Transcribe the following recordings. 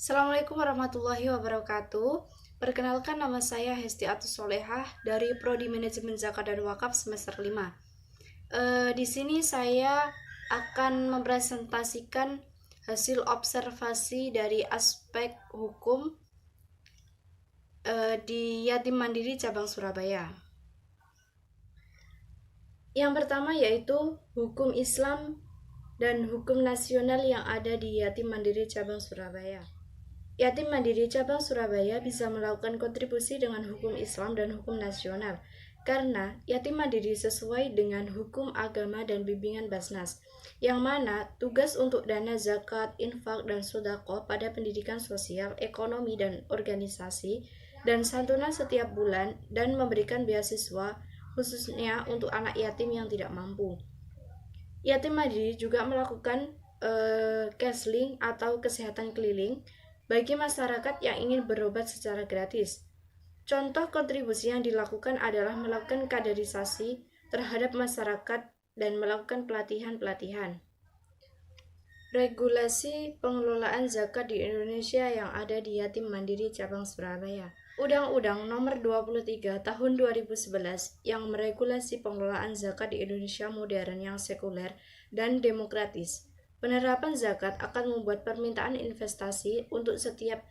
Assalamualaikum warahmatullahi wabarakatuh. Perkenalkan, nama saya Hesti Atus Solehah dari Prodi Manajemen Zakat dan Wakaf semester 5. Di sini saya akan mempresentasikan hasil observasi dari aspek hukum di Yatim Mandiri Cabang Surabaya. Yang pertama yaitu hukum Islam dan hukum nasional yang ada di Yatim Mandiri Cabang Surabaya. Yatim Mandiri Cabang Surabaya bisa melakukan kontribusi dengan hukum Islam dan hukum nasional karena yatim mandiri sesuai dengan hukum agama dan bimbingan Basnas, yang mana tugas untuk dana zakat, infak, dan sodako pada pendidikan sosial, ekonomi, dan organisasi, dan santunan setiap bulan, dan memberikan beasiswa khususnya untuk anak yatim yang tidak mampu. Yatim mandiri juga melakukan counseling atau kesehatan keliling bagi masyarakat yang ingin berobat secara gratis. Contoh kontribusi yang dilakukan adalah melakukan kaderisasi terhadap masyarakat dan melakukan pelatihan-pelatihan. Regulasi pengelolaan zakat di Indonesia yang ada di Yatim Mandiri Cabang Surabaya. Undang-Undang Nomor 23 Tahun 2011 yang meregulasi pengelolaan zakat di Indonesia modern yang sekuler dan demokratis. Penerapan zakat akan membuat permintaan investasi untuk setiap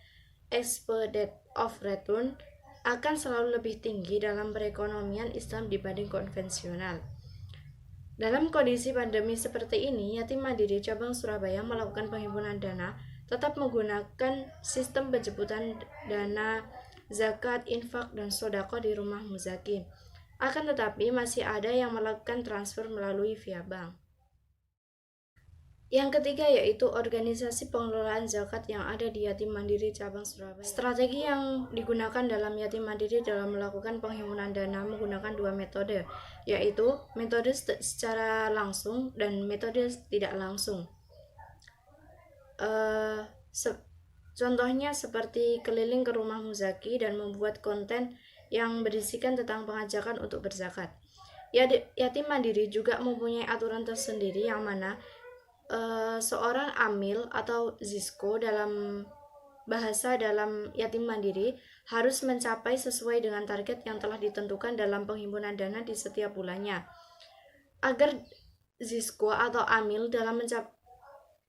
expedite of return akan selalu lebih tinggi dalam perekonomian Islam dibanding konvensional. Dalam kondisi pandemi seperti ini, Yatim Mandiri Cabang Surabaya melakukan penghimpunan dana tetap menggunakan sistem penjemputan dana zakat, infak, dan sodako di rumah muzakin. Akan tetapi masih ada yang melakukan transfer melalui via bank. Yang ketiga yaitu organisasi pengelolaan zakat yang ada di Yatim Mandiri Cabang Surabaya. Strategi yang digunakan dalam Yatim Mandiri dalam melakukan penghimpunan dana menggunakan dua metode, yaitu metode secara langsung dan metode tidak langsung. Contohnya seperti keliling ke rumah muzaki dan membuat konten yang berisikan tentang pengajakan untuk berzakat. Yatim Mandiri juga mempunyai aturan tersendiri yang mana seorang amil atau zisko dalam bahasa dalam Yatim Mandiri harus mencapai sesuai dengan target yang telah ditentukan dalam penghimpunan dana di setiap bulannya. Agar zisko atau amil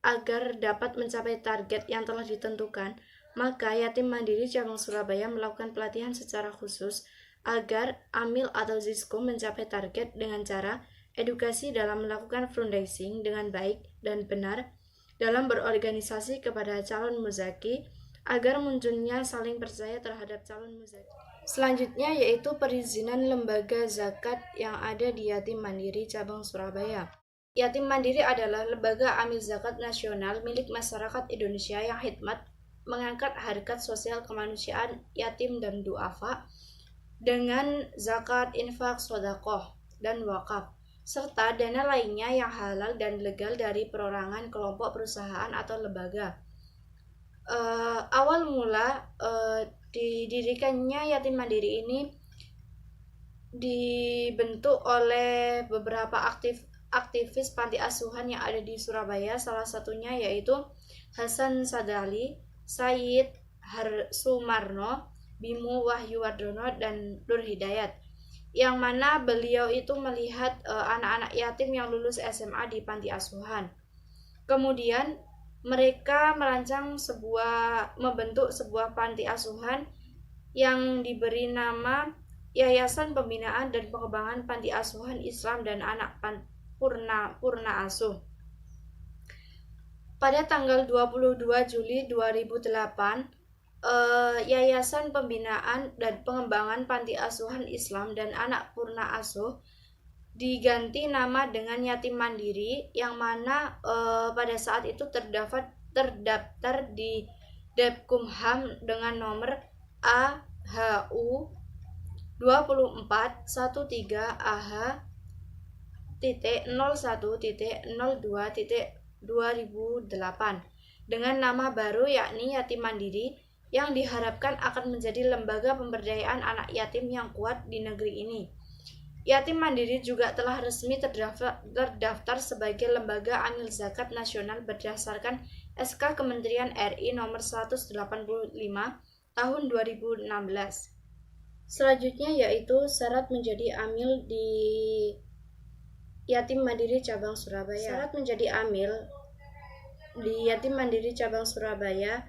agar dapat mencapai target yang telah ditentukan, maka Yatim Mandiri Cabang Surabaya melakukan pelatihan secara khusus agar amil atau zisko mencapai target dengan cara edukasi dalam melakukan fundraising dengan baik dan benar, dalam berorganisasi kepada calon muzaki agar munculnya saling percaya terhadap calon muzaki. Selanjutnya yaitu perizinan lembaga zakat yang ada di Yatim Mandiri Cabang Surabaya. Yatim Mandiri adalah lembaga amil zakat nasional milik masyarakat Indonesia yang khidmat mengangkat harkat sosial kemanusiaan yatim dan duafa dengan zakat, infak, sodakoh, dan wakaf, serta dana lainnya yang halal dan legal dari perorangan, kelompok, perusahaan, atau lembaga. Awal mula didirikannya Yatim Mandiri ini dibentuk oleh beberapa aktivis panti asuhan yang ada di Surabaya, salah satunya yaitu Hasan Sadali, Said Sumarno, Bimo Wahyuwardono, dan Nur Hidayat, yang mana beliau itu melihat anak-anak yatim yang lulus SMA di panti asuhan. Kemudian mereka membentuk sebuah panti asuhan yang diberi nama Yayasan Pembinaan dan Pengembangan Panti Asuhan Islam dan Anak Purna Asuh. Pada tanggal 22 Juli 2008, Yayasan Pembinaan dan Pengembangan Panti Asuhan Islam dan Anak Purna Asuh diganti nama dengan Yatim Mandiri, yang mana pada saat itu terdaftar di Depkumham dengan nomor AHU 24.13AH.01.02.2008 dengan nama baru yakni Yatim Mandiri, yang diharapkan akan menjadi lembaga pemberdayaan anak yatim yang kuat di negeri ini. Yatim Mandiri juga telah resmi terdaftar sebagai lembaga amil zakat nasional berdasarkan SK Kementerian RI nomor 185 tahun 2016. Selanjutnya yaitu syarat menjadi amil di Yatim Mandiri Cabang Surabaya. Syarat menjadi amil di Yatim Mandiri Cabang Surabaya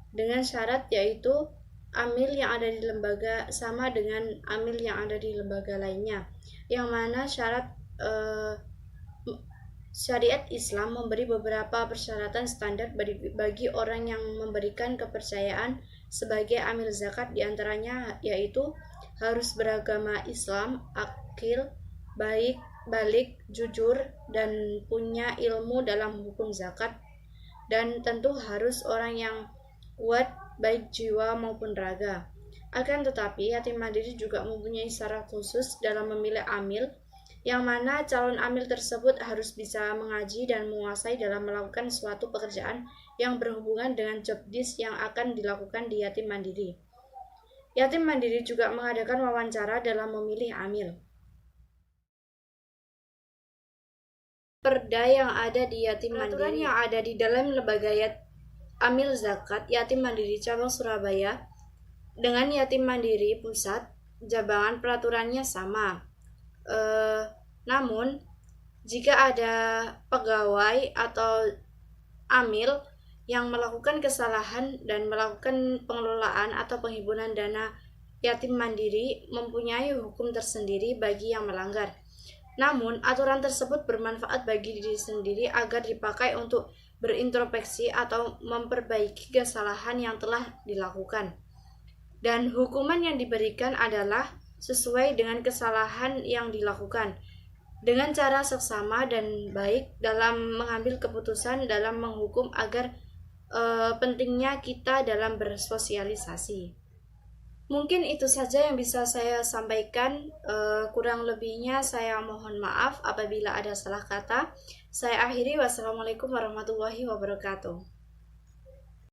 dengan syarat yaitu amil yang ada di lembaga sama dengan amil yang ada di lembaga lainnya, yang mana syariat Islam memberi beberapa persyaratan standar bagi orang yang memberikan kepercayaan sebagai amil zakat, diantaranya yaitu harus beragama Islam, akil, baik, balik, jujur, dan punya ilmu dalam hukum zakat, dan tentu harus orang yang kuat baik jiwa maupun raga. Akan tetapi, yatim mandiri juga mempunyai syarat khusus dalam memilih amil, yang mana calon amil tersebut harus bisa mengaji dan menguasai dalam melakukan suatu pekerjaan yang berhubungan dengan job desk yang akan dilakukan di yatim mandiri. Yatim mandiri juga mengadakan wawancara dalam memilih amil. Perda yang ada di yatim mandiri. Peraturan yang ada di dalam lembaga amil zakat yatim mandiri cabang Surabaya dengan yatim mandiri pusat, jabangan peraturannya sama. Namun jika ada pegawai atau amil yang melakukan kesalahan dan melakukan pengelolaan atau penghimpunan dana yatim mandiri, mempunyai hukum tersendiri bagi yang melanggar. Namun, aturan tersebut bermanfaat bagi diri sendiri agar dipakai untuk berintrospeksi atau memperbaiki kesalahan yang telah dilakukan. Dan hukuman yang diberikan adalah sesuai dengan kesalahan yang dilakukan, dengan cara seksama dan baik dalam mengambil keputusan dalam menghukum agar pentingnya kita dalam bersosialisasi. Mungkin itu saja yang bisa saya sampaikan, kurang lebihnya saya mohon maaf apabila ada salah kata. Saya akhiri, wassalamualaikum warahmatullahi wabarakatuh.